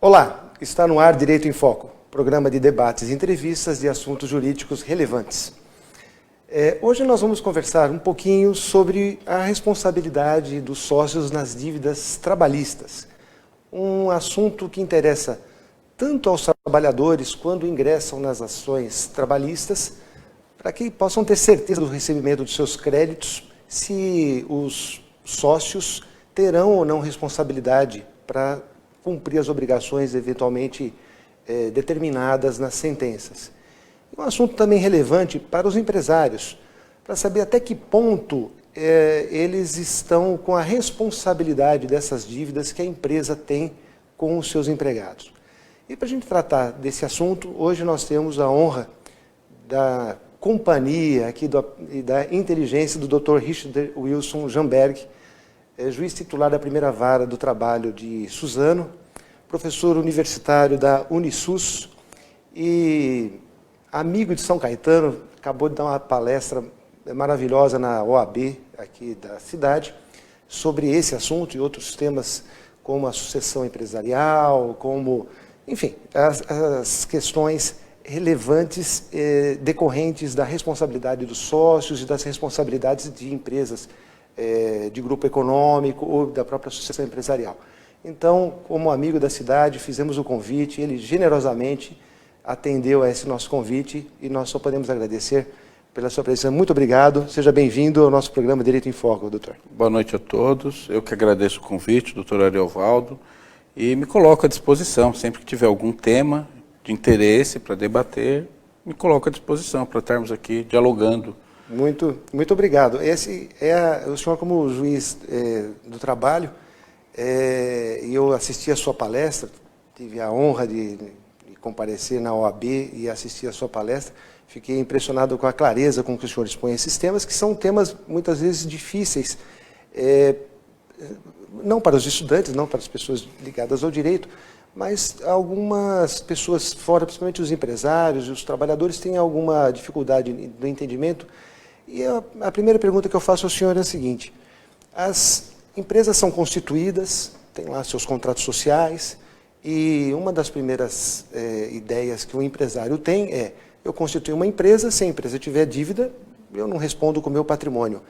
Olá, está no ar Direito em Foco, programa de debates e entrevistas de assuntos jurídicos relevantes. Hoje nós vamos conversar um pouquinho sobre a responsabilidade dos sócios nas dívidas trabalhistas. Um assunto que interessa tanto aos trabalhadores quando ingressam nas ações trabalhistas, para que possam ter certeza do recebimento de seus créditos, se os sócios terão ou não responsabilidade para cumprir as obrigações eventualmente determinadas nas sentenças. Um assunto também relevante para os empresários, para saber até que ponto eles estão com a responsabilidade dessas dívidas que a empresa tem com os seus empregados. E para a gente tratar desse assunto, hoje nós temos a honra da companhia aqui e da inteligência do Dr. Richard Wilson Jamberg, juiz titular da primeira vara do trabalho de Suzano, professor universitário da Unisus e amigo de São Caetano, acabou de dar uma palestra maravilhosa na OAB aqui da cidade sobre esse assunto e outros temas como a sucessão empresarial, como, enfim, as questões relevantes decorrentes da responsabilidade dos sócios e das responsabilidades de empresas de grupo econômico ou da própria sucessão empresarial. Então, como amigo da cidade, fizemos o convite, ele generosamente atendeu a esse nosso convite e nós só podemos agradecer pela sua presença. Muito obrigado, seja bem-vindo ao nosso programa Direito em Foco, doutor. Boa noite a todos, eu que agradeço o convite, doutor Ariovaldo, e me coloco à disposição, sempre que tiver algum tema de interesse para debater, me coloco à disposição para estarmos aqui dialogando. Muito obrigado. Esse o senhor como juiz do trabalho, e eu assisti a sua palestra, tive a honra de comparecer na OAB e assistir a sua palestra, fiquei impressionado com a clareza com que o senhor expõe esses temas, que são temas muitas vezes difíceis, não para os estudantes, não para as pessoas ligadas ao direito, mas algumas pessoas fora, principalmente os empresários e os trabalhadores, têm alguma dificuldade no entendimento. E a primeira pergunta que eu faço ao senhor é a seguinte: as empresas são constituídas, têm lá seus contratos sociais, e uma das primeiras ideias que o empresário tem é: eu constituo uma empresa, se a empresa tiver dívida, eu não respondo com o meu patrimônio.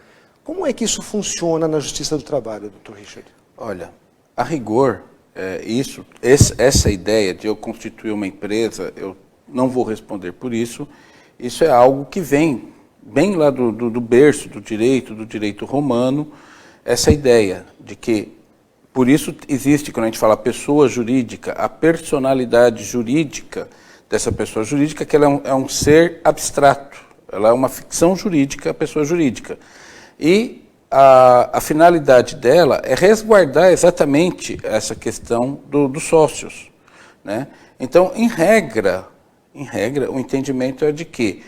Como é que isso funciona na Justiça do Trabalho, doutor Richard? Olha, a rigor, essa ideia de eu constituir uma empresa, eu não vou responder por isso, isso é algo que vem bem lá do berço do direito romano, essa ideia de que, por isso existe, quando a gente fala pessoa jurídica, a personalidade jurídica dessa pessoa jurídica, que ela é um ser abstrato, ela é uma ficção jurídica, a pessoa jurídica. E a finalidade dela é resguardar exatamente essa questão dos sócios, né? Então, em regra, o entendimento é de que,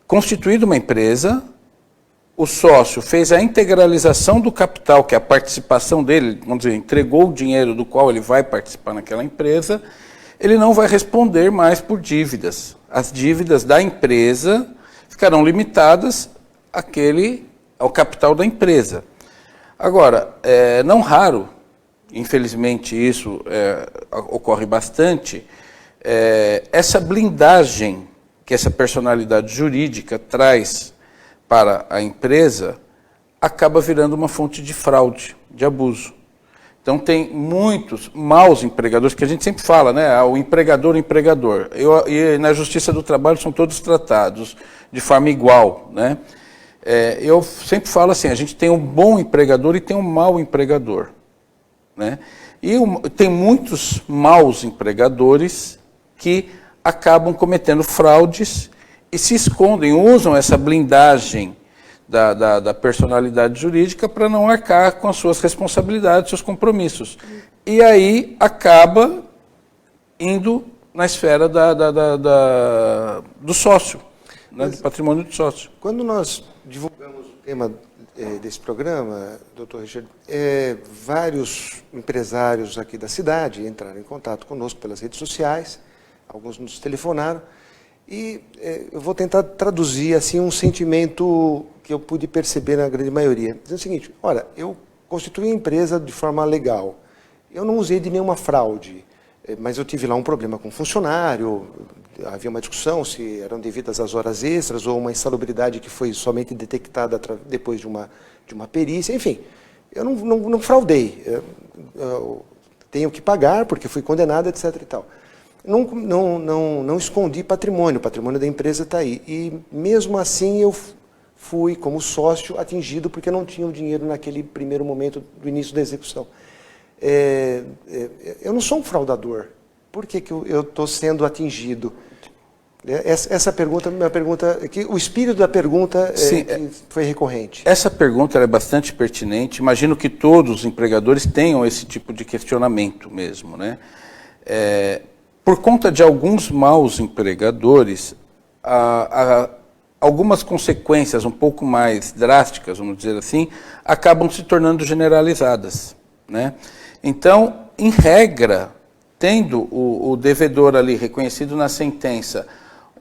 constituída uma empresa, o sócio fez a integralização do capital, que é a participação dele, vamos dizer, entregou o dinheiro do qual ele vai participar naquela empresa, ele não vai responder mais por dívidas. As dívidas da empresa ficarão limitadas ao capital da empresa. Agora, não raro, infelizmente isso ocorre bastante, essa blindagem que essa personalidade jurídica traz para a empresa acaba virando uma fonte de fraude, de abuso. Então tem muitos maus empregadores, que a gente sempre fala, né? O empregador. E na Justiça do Trabalho são todos tratados de forma igual, né? Eu sempre falo assim, a gente tem um bom empregador e tem um mau empregador, né? E tem muitos maus empregadores que acabam cometendo fraudes e se escondem, usam essa blindagem da personalidade jurídica para não arcar com as suas responsabilidades, seus compromissos. E aí acaba indo na esfera do sócio, né, do patrimônio do sócio. Quando nós divulgamos o tema desse programa, doutor Richard, vários empresários aqui da cidade entraram em contato conosco pelas redes sociais, alguns nos telefonaram, e eu vou tentar traduzir assim um sentimento que eu pude perceber na grande maioria. Dizendo o seguinte: olha, eu constituí a empresa de forma legal, eu não usei de nenhuma fraude, Mas eu tive lá um problema com um funcionário, havia uma discussão se eram devidas às horas extras ou uma insalubridade que foi somente detectada depois de uma perícia, enfim. Eu não fraudei, eu tenho que pagar porque fui condenado, etc. e tal. Não escondi patrimônio, o patrimônio da empresa está aí. E mesmo assim eu fui, como sócio, atingido porque não tinha o dinheiro naquele primeiro momento do início da execução. Eu não sou um fraudador. Por que eu estou sendo atingido? Essa pergunta, minha pergunta, que o espírito da pergunta foi recorrente. Essa pergunta é bastante pertinente. Imagino que todos os empregadores tenham esse tipo de questionamento mesmo, né? Por conta de alguns maus empregadores, algumas consequências um pouco mais drásticas, vamos dizer assim, acabam se tornando generalizadas, né? Então, em regra, tendo o devedor ali reconhecido na sentença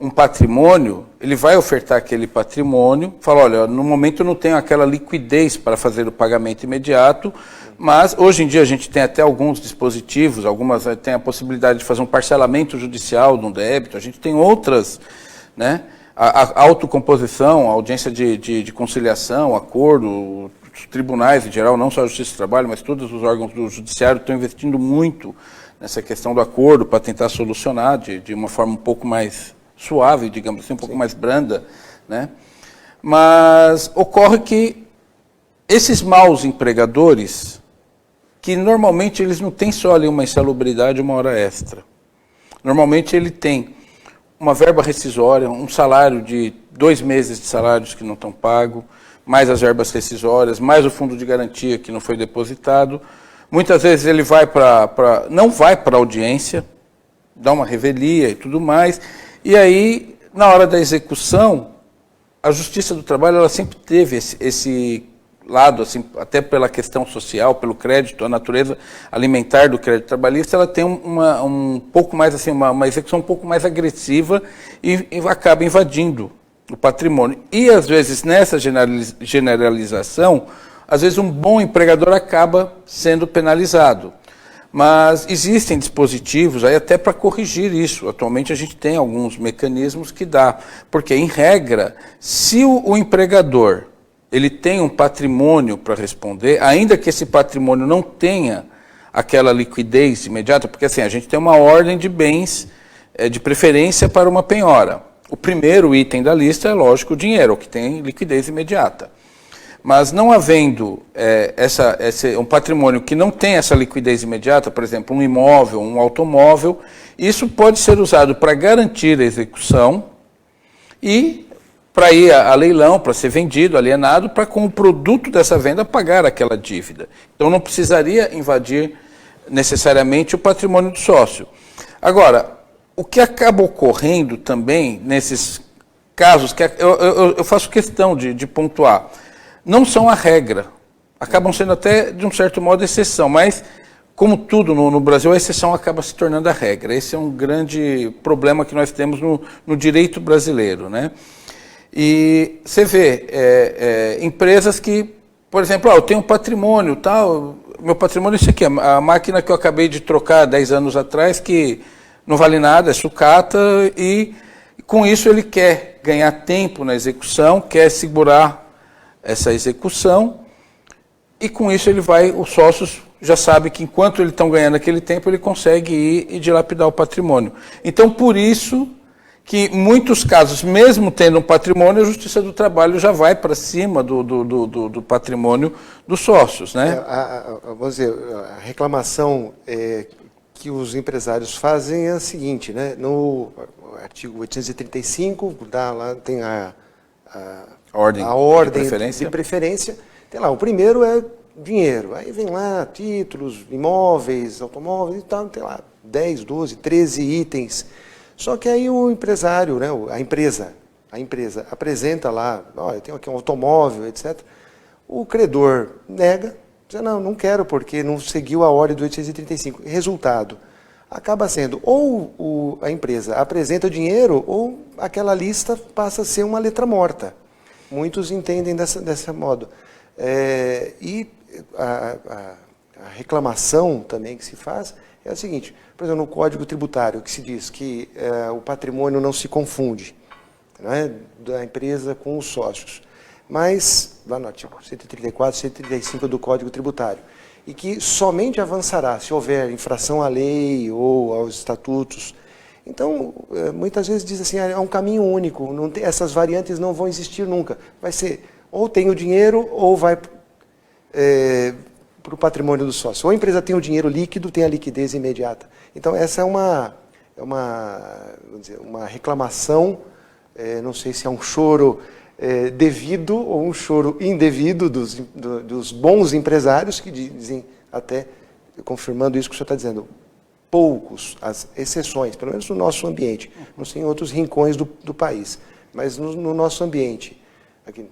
um patrimônio, ele vai ofertar aquele patrimônio, fala, olha, no momento eu não tenho aquela liquidez para fazer o pagamento imediato, mas hoje em dia a gente tem até alguns dispositivos, algumas tem a possibilidade de fazer um parcelamento judicial de um débito, a gente tem outras, né? A autocomposição, a audiência de conciliação, acordo, os tribunais em geral, não só a Justiça do Trabalho, mas todos os órgãos do Judiciário estão investindo muito nessa questão do acordo para tentar solucionar de uma forma um pouco mais suave, digamos assim, um pouco mais branda, né? Mas ocorre que esses maus empregadores, que normalmente eles não têm só ali uma insalubridade, uma hora extra. Normalmente ele tem uma verba rescisória, um salário de 2 meses de salários que não estão pagos, mais as verbas rescisórias, mais o fundo de garantia que não foi depositado. Muitas vezes ele não vai para a audiência, dá uma revelia e tudo mais, e aí, na hora da execução, a Justiça do Trabalho ela sempre teve esse lado, assim, até pela questão social, pelo crédito, a natureza alimentar do crédito trabalhista, ela tem um pouco mais, assim, uma execução um pouco mais agressiva e acaba invadindo o patrimônio. E, às vezes, nessa generalização, às vezes um bom empregador acaba sendo penalizado. Mas existem dispositivos aí até para corrigir isso. Atualmente a gente tem alguns mecanismos que dá. Porque, em regra, se o empregador ele tem um patrimônio para responder, ainda que esse patrimônio não tenha aquela liquidez imediata, porque assim, a gente tem uma ordem de bens de preferência para uma penhora. O primeiro item da lista é, lógico, o dinheiro, o que tem liquidez imediata. Mas não havendo um patrimônio que não tem essa liquidez imediata, por exemplo, um imóvel, um automóvel, isso pode ser usado para garantir a execução e para ir a leilão, para ser vendido, alienado, para com o produto dessa venda pagar aquela dívida. Então não precisaria invadir necessariamente o patrimônio do sócio. Agora, o que acaba ocorrendo também nesses casos, que eu faço questão de pontuar, não são a regra, acabam sendo até, de um certo modo, exceção, mas, como tudo no Brasil, a exceção acaba se tornando a regra. Esse é um grande problema que nós temos no direito brasileiro, né? E você vê empresas que, por exemplo, eu tenho um patrimônio, tal, meu patrimônio é isso aqui, a máquina que eu acabei de trocar 10 anos atrás, que não vale nada, é sucata, e com isso ele quer ganhar tempo na execução, quer segurar essa execução, e com isso os sócios já sabem que enquanto eles estão ganhando aquele tempo, ele consegue ir e dilapidar o patrimônio. Então, por isso que em muitos casos, mesmo tendo um patrimônio, a Justiça do Trabalho já vai para cima do patrimônio dos sócios, né? Vamos dizer, a reclamação que os empresários fazem é a seguinte, né? No artigo 835, lá tem a ordem de preferência. Tem lá, o primeiro é dinheiro, aí vem lá títulos, imóveis, automóveis e tal, tem lá 10, 12, 13 itens. Só que aí o empresário, né, a empresa apresenta lá, eu tenho aqui um automóvel, etc. O credor nega, diz, não quero porque não seguiu a ordem do 835. Resultado, acaba sendo ou a empresa apresenta dinheiro ou aquela lista passa a ser uma letra morta. Muitos entendem dessa modo. E a reclamação também que se faz é o seguinte, por exemplo, no Código Tributário, que se diz que o patrimônio não se confunde, não é, da empresa com os sócios, mas, lá no artigo 134, 135 do Código Tributário, e que somente avançará se houver infração à lei ou aos estatutos. Então, muitas vezes diz assim, é um caminho único, não tem, essas variantes não vão existir nunca. Vai ser, ou tem o dinheiro, ou vai para o patrimônio do sócio. Ou a empresa tem o dinheiro líquido, tem a liquidez imediata. Então, essa é vamos dizer, uma reclamação, não sei se é um choro devido ou um choro indevido dos bons empresários que dizem, até confirmando isso que o senhor está dizendo, poucos, as exceções, pelo menos no nosso ambiente, não sei em outros rincões do país, mas no nosso ambiente, aqui em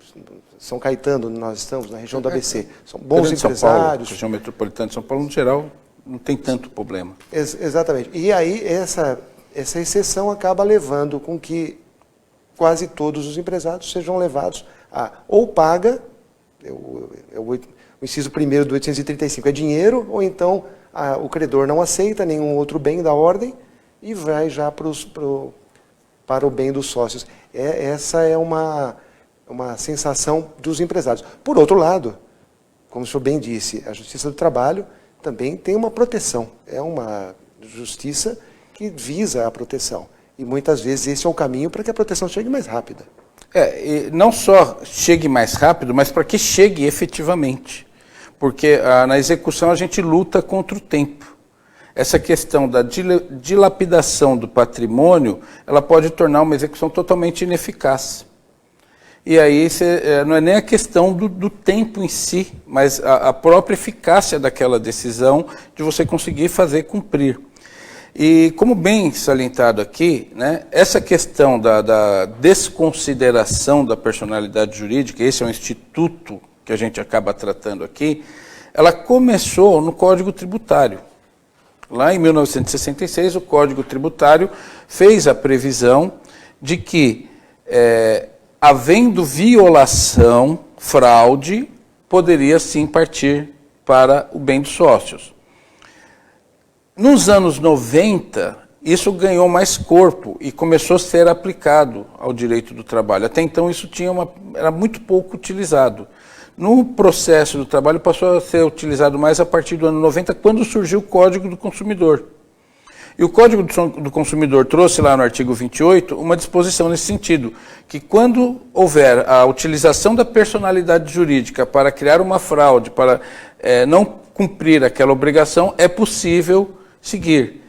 São Caetano, nós estamos na região do ABC, são bons empresários. São Paulo, região metropolitana de São Paulo, no geral, não tem tanto problema. Exatamente. E aí, essa exceção acaba levando com que quase todos os empresários sejam levados a ou paga, o inciso 1º do 835 é dinheiro, ou então o credor não aceita nenhum outro bem da ordem e vai já para o bem dos sócios. Essa é uma sensação dos empresários. Por outro lado, como o senhor bem disse, a Justiça do Trabalho também tem uma proteção, é uma justiça que visa a proteção. E muitas vezes esse é o caminho para que a proteção chegue mais rápida. E não só chegue mais rápido, mas para que chegue efetivamente. Porque na execução a gente luta contra o tempo. Essa questão da dilapidação do patrimônio, ela pode tornar uma execução totalmente ineficaz. E aí não é nem a questão do tempo em si, mas a própria eficácia daquela decisão de você conseguir fazer cumprir. E como bem salientado aqui, né, essa questão da desconsideração da personalidade jurídica, esse é um instituto que a gente acaba tratando aqui, ela começou no Código Tributário. Lá em 1966, o Código Tributário fez a previsão de que, havendo violação, fraude, poderia sim partir para o bem dos sócios. Nos anos 90, isso ganhou mais corpo e começou a ser aplicado ao direito do trabalho. Até então isso era muito pouco utilizado. No processo do trabalho passou a ser utilizado mais a partir do ano 90, quando surgiu o Código do Consumidor. E o Código do Consumidor trouxe lá no artigo 28 uma disposição nesse sentido, que quando houver a utilização da personalidade jurídica para criar uma fraude, para não cumprir aquela obrigação, é possível seguir.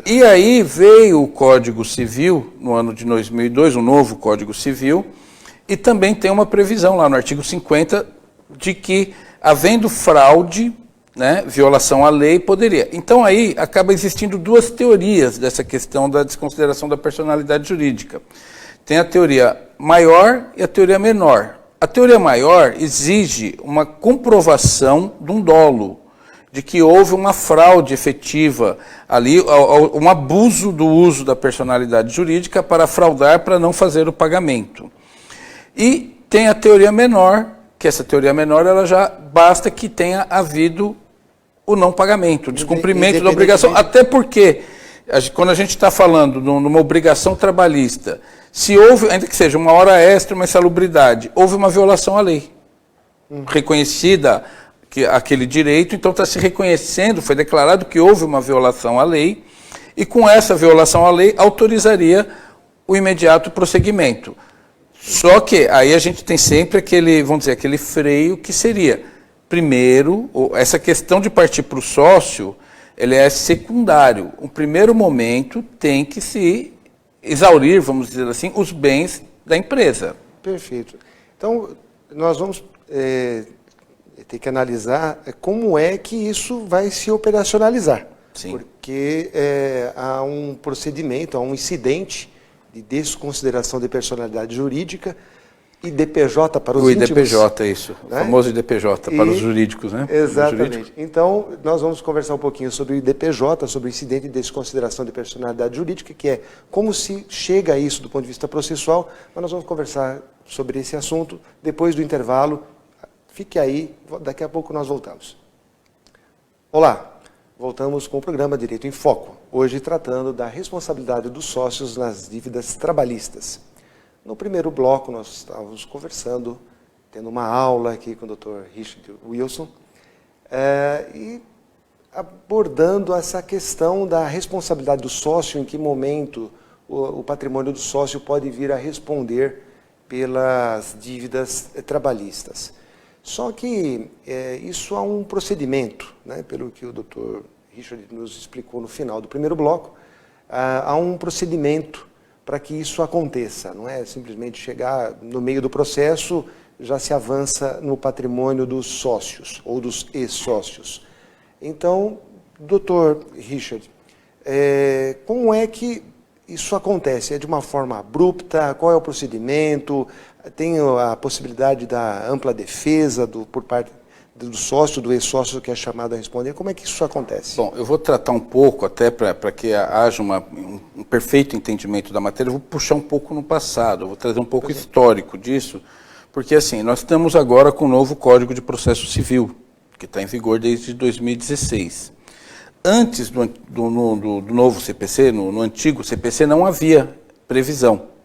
E aí veio o Código Civil, no ano de 2002, um novo Código Civil, e também tem uma previsão lá no artigo 50 de que, havendo fraude, né, violação à lei, poderia. Então aí acaba existindo duas teorias dessa questão da desconsideração da personalidade jurídica. Tem a teoria maior e a teoria menor. A teoria maior exige uma comprovação de um dolo, de que houve uma fraude efetiva ali, um abuso do uso da personalidade jurídica para fraudar, para não fazer o pagamento. E tem a teoria menor, que essa teoria menor ela já basta que tenha havido o não pagamento, o descumprimento da obrigação, até porque quando a gente está falando numa obrigação trabalhista, se houve, ainda que seja uma hora extra, uma insalubridade, houve uma violação à lei, reconhecida aquele direito, então está se reconhecendo, foi declarado que houve uma violação à lei, e com essa violação à lei autorizaria o imediato prosseguimento. Só que aí a gente tem sempre aquele freio que seria, primeiro, essa questão de partir para o sócio, ele é secundário. O primeiro momento tem que se exaurir, vamos dizer assim, os bens da empresa. Perfeito. Então, nós vamos ter que analisar como é que isso vai se operacionalizar. Sim. Porque há um procedimento, há um incidente de desconsideração de personalidade jurídica, IDPJ para os íntimos. O IDPJ, isso. Né? O famoso IDPJ para os jurídicos, né? Exatamente. Então, nós vamos conversar um pouquinho sobre o IDPJ, sobre o incidente de desconsideração de personalidade jurídica, que é como se chega a isso do ponto de vista processual, mas nós vamos conversar sobre esse assunto depois do intervalo. Fique aí, daqui a pouco nós voltamos. Olá, Voltamos com o programa Direito em Foco, hoje tratando da responsabilidade dos sócios nas dívidas trabalhistas. No primeiro bloco, nós estávamos conversando, tendo uma aula aqui com o Dr. Richard Wilson, e abordando essa questão da responsabilidade do sócio, em que momento o patrimônio do sócio pode vir a responder pelas dívidas trabalhistas. Só que isso há um procedimento, né, pelo que o Dr. Richard nos explicou no final do primeiro bloco, há um procedimento para que isso aconteça. Não é simplesmente chegar no meio do processo, já se avança no patrimônio dos sócios ou dos ex-sócios. Então, Dr. Richard, como é que isso acontece? É de uma forma abrupta? Qual é o procedimento? Tem a possibilidade da ampla defesa por parte do sócio, do ex-sócio que é chamado a responder? Como é que isso acontece? Bom, eu vou tratar um pouco, até para que haja um perfeito entendimento da matéria, eu vou puxar um pouco no passado, eu vou trazer um pouco histórico disso, porque assim, nós estamos agora com o novo Código de Processo Civil, que está em vigor desde 2016. Antes do novo CPC, no antigo CPC, não havia previsão.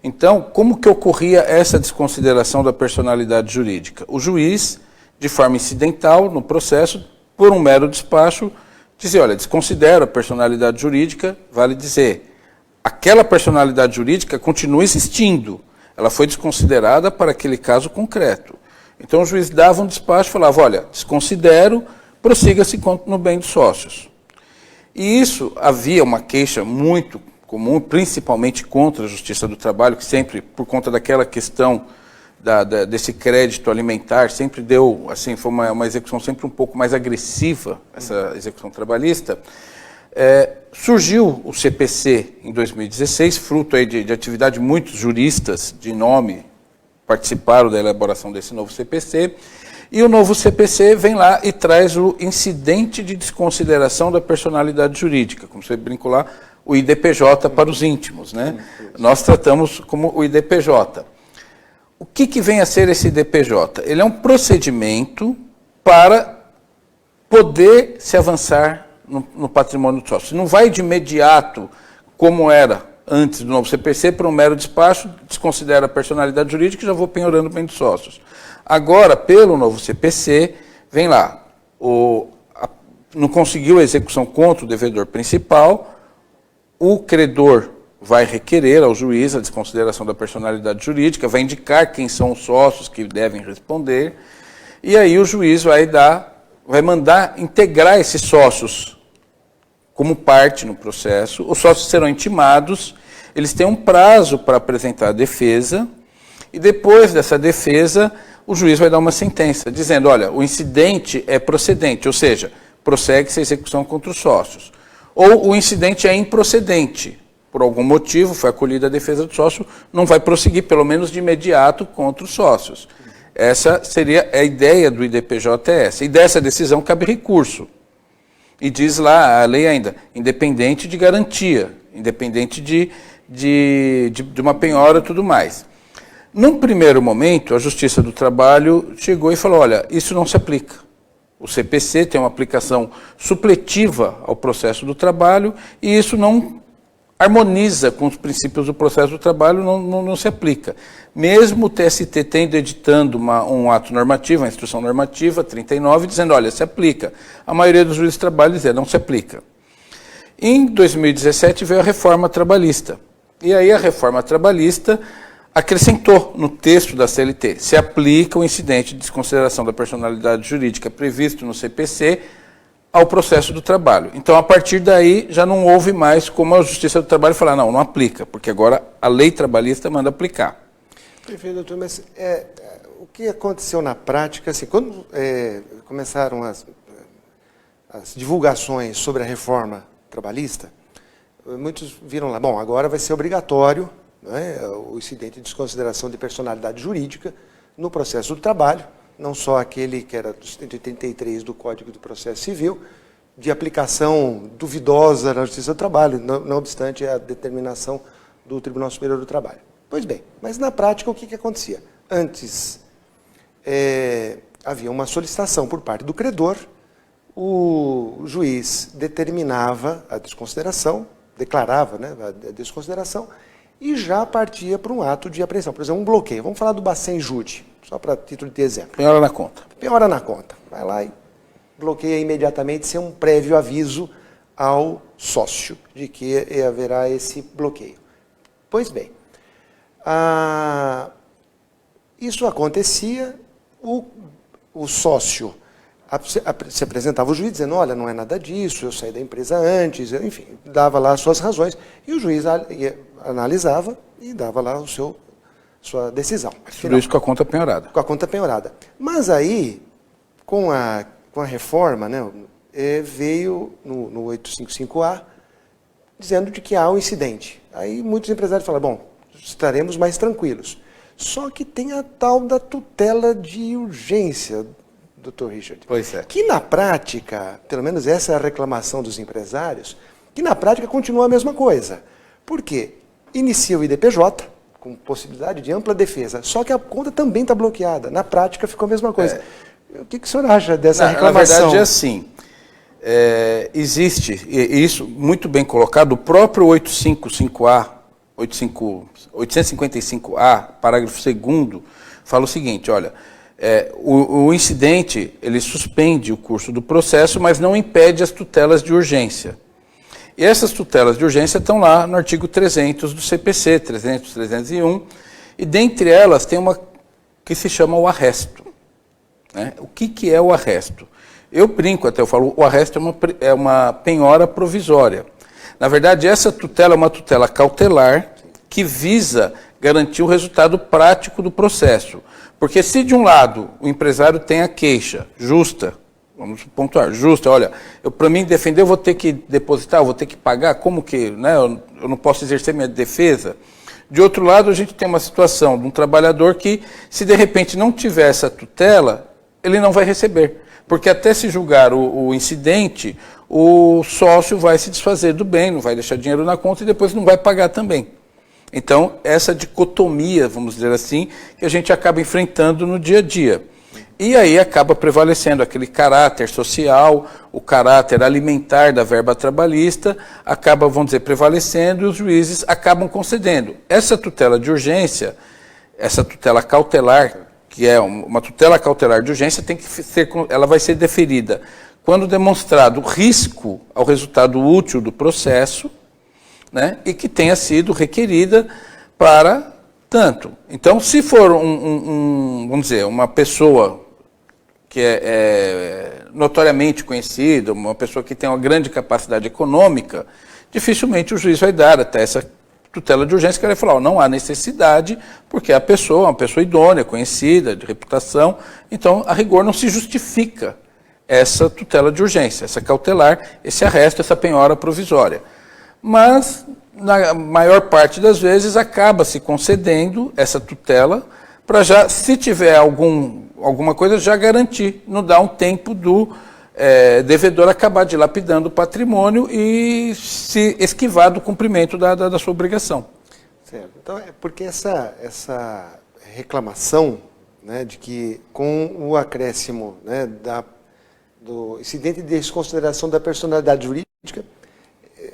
Então, como que ocorria essa desconsideração da personalidade jurídica? O juiz, de forma incidental, no processo, por um mero despacho, dizia, olha, desconsidero a personalidade jurídica, vale dizer, aquela personalidade jurídica continua existindo, ela foi desconsiderada para aquele caso concreto. Então, o juiz dava um despacho e falava, olha, desconsidero, prossiga-se no bem dos sócios. E isso, havia uma queixa muito comum, principalmente contra a Justiça do Trabalho, que sempre, por conta daquela questão desse crédito alimentar, sempre deu, assim, foi uma execução sempre um pouco mais agressiva, essa execução trabalhista. Surgiu o CPC em 2016, fruto aí de atividade de muitos juristas de nome participaram da elaboração desse novo CPC, e o novo CPC vem lá e traz o incidente de desconsideração da personalidade jurídica, como você brincou lá, o IDPJ para os íntimos, né? Nós tratamos como o IDPJ. O que vem a ser esse IDPJ? Ele é um procedimento para poder se avançar no patrimônio do sócio. Não vai de imediato, como era antes do novo CPC, para um mero despacho, desconsidera a personalidade jurídica e já vou penhorando o bem dos sócios. Agora, pelo novo CPC, vem lá, não conseguiu a execução contra o devedor principal, o credor vai requerer ao juiz a desconsideração da personalidade jurídica, vai indicar quem são os sócios que devem responder, e aí o juiz vai mandar integrar esses sócios como parte no processo. Os sócios serão intimados, eles têm um prazo para apresentar a defesa, e depois dessa defesa, o juiz vai dar uma sentença, dizendo, olha, o incidente é procedente, ou seja, prossegue-se a execução contra os sócios. Ou o incidente é improcedente, por algum motivo, foi acolhida a defesa do sócio, não vai prosseguir, pelo menos de imediato, contra os sócios. Essa seria a ideia do IDPJS. E dessa decisão cabe recurso. E diz lá a lei ainda, independente de garantia, independente de uma penhora e tudo mais. Num primeiro momento, a Justiça do Trabalho chegou e falou, olha, isso não se aplica. O CPC tem uma aplicação supletiva ao processo do trabalho e isso não harmoniza com os princípios do processo do trabalho, não se aplica. Mesmo o TST tendo editando um ato normativo, uma instrução normativa, 39, dizendo, olha, se aplica. A maioria dos juízes de trabalho dizia, não se aplica. Em 2017 veio a reforma trabalhista. E aí a reforma trabalhista acrescentou no texto da CLT, se aplica o incidente de desconsideração da personalidade jurídica previsto no CPC ao processo do trabalho. Então, a partir daí, já não houve mais como a Justiça do Trabalho falar, não aplica, porque agora a lei trabalhista manda aplicar. Perfeito, doutor, mas o que aconteceu na prática, assim, quando começaram as divulgações sobre a reforma trabalhista, muitos viram lá, bom, agora vai ser obrigatório, né, o incidente de desconsideração de personalidade jurídica no processo do trabalho, não só aquele que era do 183 do Código de Processo Civil, de aplicação duvidosa na Justiça do Trabalho, não obstante a determinação do Tribunal Superior do Trabalho. Pois bem, mas na prática o que acontecia? Antes havia uma solicitação por parte do credor, o juiz determinava a desconsideração, declarava, né, a desconsideração, e já partia para um ato de apreensão. Por exemplo, um bloqueio. Vamos falar do Bacen Jude, só para título de exemplo. Penhora na conta. Penhora na conta. Vai lá e bloqueia imediatamente sem um prévio aviso ao sócio de que haverá esse bloqueio. Pois bem, isso acontecia, o sócio se apresentava ao juiz dizendo, olha, não é nada disso, eu saí da empresa antes, enfim, dava lá as suas razões, e o juiz analisava e dava lá sua decisão. Tudo isso com a conta penhorada. Com a conta penhorada. Mas aí, com a reforma, né, veio no 855A, dizendo de que há um incidente. Aí muitos empresários falam, bom, estaremos mais tranquilos. Só que tem a tal da tutela de urgência, Dr. Richard. Pois é. Que na prática, pelo menos essa é a reclamação dos empresários, que na prática continua a mesma coisa. Por quê? Inicia o IDPJ, com possibilidade de ampla defesa, só que a conta também está bloqueada. Na prática ficou a mesma coisa. O que o senhor acha dessa reclamação? Na verdade é assim, existe, e isso muito bem colocado, o próprio 855A, parágrafo 2º, fala o seguinte, olha, o incidente, ele suspende o curso do processo, mas não impede as tutelas de urgência. E essas tutelas de urgência estão lá no artigo 300 do CPC, 300, 301, e dentre elas tem uma que se chama o arresto. Né? O que é o arresto? Eu brinco até, eu falo, o arresto é uma penhora provisória. Na verdade, essa tutela é uma tutela cautelar que visa garantir o resultado prático do processo. Porque se de um lado o empresário tem a queixa justa, vamos pontuar, justa, olha, para mim defender eu vou ter que depositar, eu vou ter que pagar, como que, né, eu não posso exercer minha defesa. De outro lado, a gente tem uma situação de um trabalhador que, se de repente não tiver essa tutela, ele não vai receber. Porque até se julgar o incidente, o sócio vai se desfazer do bem, não vai deixar dinheiro na conta e depois não vai pagar também. Então, essa dicotomia, vamos dizer assim, que a gente acaba enfrentando no dia a dia. E aí acaba prevalecendo aquele caráter social, o caráter alimentar da verba trabalhista, acaba, vamos dizer, prevalecendo e os juízes acabam concedendo. Essa tutela de urgência, essa tutela cautelar, que é uma tutela cautelar de urgência, tem que ser, ela vai ser deferida quando demonstrado risco ao resultado útil do processo, né, e que tenha sido requerida para tanto. Então, se for vamos dizer, uma pessoa que é notoriamente conhecida, uma pessoa que tem uma grande capacidade econômica, dificilmente o juiz vai dar até essa tutela de urgência, que ele vai falar, não há necessidade, porque a pessoa é uma pessoa idônea, conhecida, de reputação, então, a rigor, não se justifica essa tutela de urgência, essa cautelar, esse arresto, essa penhora provisória. Mas, na maior parte das vezes, acaba se concedendo essa tutela para já, se tiver alguma coisa, já garantir, não dar um tempo do devedor acabar dilapidando o patrimônio e se esquivar do cumprimento da sua obrigação. Certo. Então, porque essa reclamação, né, de que com o acréscimo, né, do incidente de desconsideração da personalidade jurídica,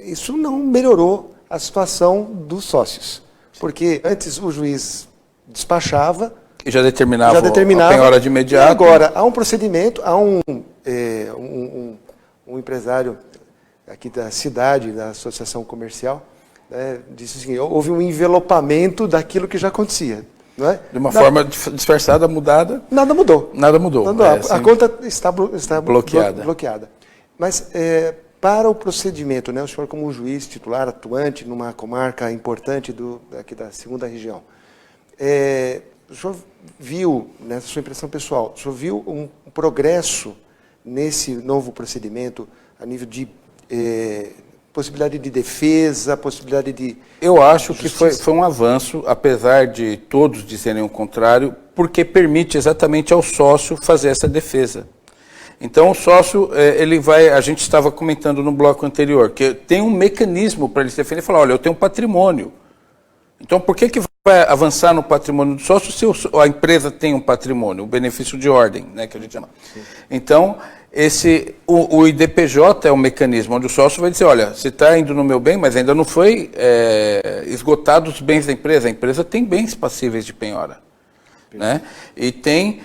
isso não melhorou a situação dos sócios. Porque antes o juiz despachava e já determinava a penhora penhora de imediato. E agora, há um procedimento, há um empresário aqui da cidade, da associação comercial, né, disse assim, houve um envelopamento daquilo que já acontecia. Não é? De uma forma disfarçada, mudada. Nada mudou. Nada mudou. A conta está bloqueada. Mas para o procedimento, né, o senhor como juiz titular atuante numa comarca importante aqui da 2ª região, o senhor viu, nessa sua impressão pessoal, o senhor viu um progresso nesse novo procedimento a nível de possibilidade de defesa, possibilidade de... Eu acho que foi um avanço, apesar de todos dizerem o contrário, porque permite exatamente ao sócio fazer essa defesa. Então o sócio, a gente estava comentando no bloco anterior, que tem um mecanismo para ele se defender e falar, olha, eu tenho um patrimônio. Então por que vai avançar no patrimônio do sócio se a empresa tem um patrimônio, o benefício de ordem, né, que a gente chama. Sim. Então, o IDPJ é um mecanismo onde o sócio vai dizer, olha, você está indo no meu bem, mas ainda não foi esgotado os bens da empresa. A empresa tem bens passíveis de penhora. Né? E tem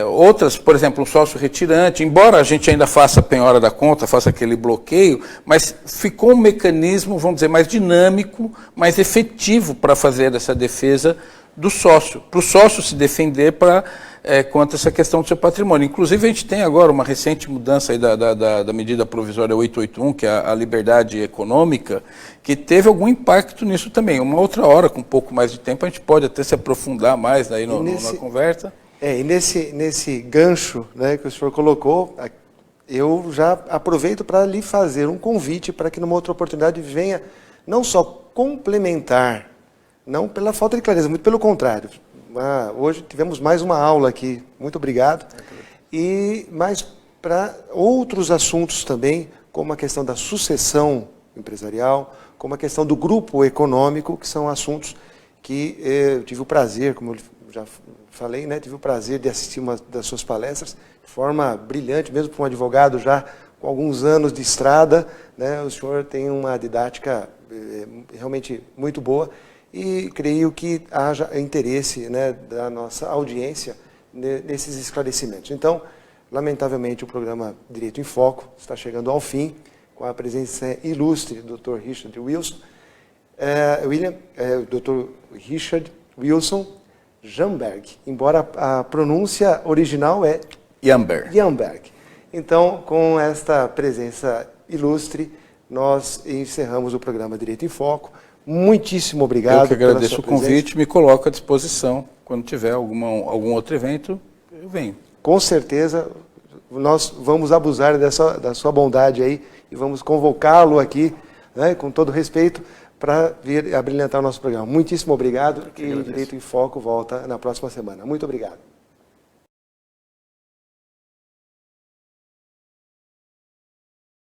outras, por exemplo, um sócio retirante, embora a gente ainda faça a penhora da conta, faça aquele bloqueio, mas ficou um mecanismo, vamos dizer, mais dinâmico, mais efetivo para fazer essa defesa do sócio, para o sócio se defender quanto a essa questão do seu patrimônio. Inclusive, a gente tem agora uma recente mudança aí da medida provisória 881, que é a liberdade econômica, que teve algum impacto nisso também. Uma outra hora, com um pouco mais de tempo, a gente pode até se aprofundar mais aí na conversa. E nesse gancho, né, que o senhor colocou, eu já aproveito para lhe fazer um convite para que numa outra oportunidade venha não só complementar, não pela falta de clareza, muito pelo contrário. Hoje tivemos mais uma aula aqui, muito obrigado. Mas para outros assuntos também, como a questão da sucessão empresarial, como a questão do grupo econômico, que são assuntos que eu tive o prazer, como eu já falei, né, tive o prazer de assistir uma das suas palestras, de forma brilhante, mesmo para um advogado já com alguns anos de estrada, né, o senhor tem uma didática realmente muito boa. E creio que haja interesse, né, da nossa audiência nesses esclarecimentos. Então, lamentavelmente, o programa Direito em Foco está chegando ao fim, com a presença ilustre do Dr. Richard Wilson, Dr. Richard Wilson Jamberg, embora a pronúncia original é Jamberg. Então, com esta presença ilustre, nós encerramos o programa Direito em Foco. Muitíssimo obrigado. Eu que agradeço o convite, me coloco à disposição. Quando tiver algum outro evento, eu venho. Com certeza, nós vamos abusar da sua bondade aí e vamos convocá-lo aqui, né, com todo respeito, para vir abrilhantar o nosso programa. Muitíssimo obrigado e o Direito em Foco volta na próxima semana. Muito obrigado.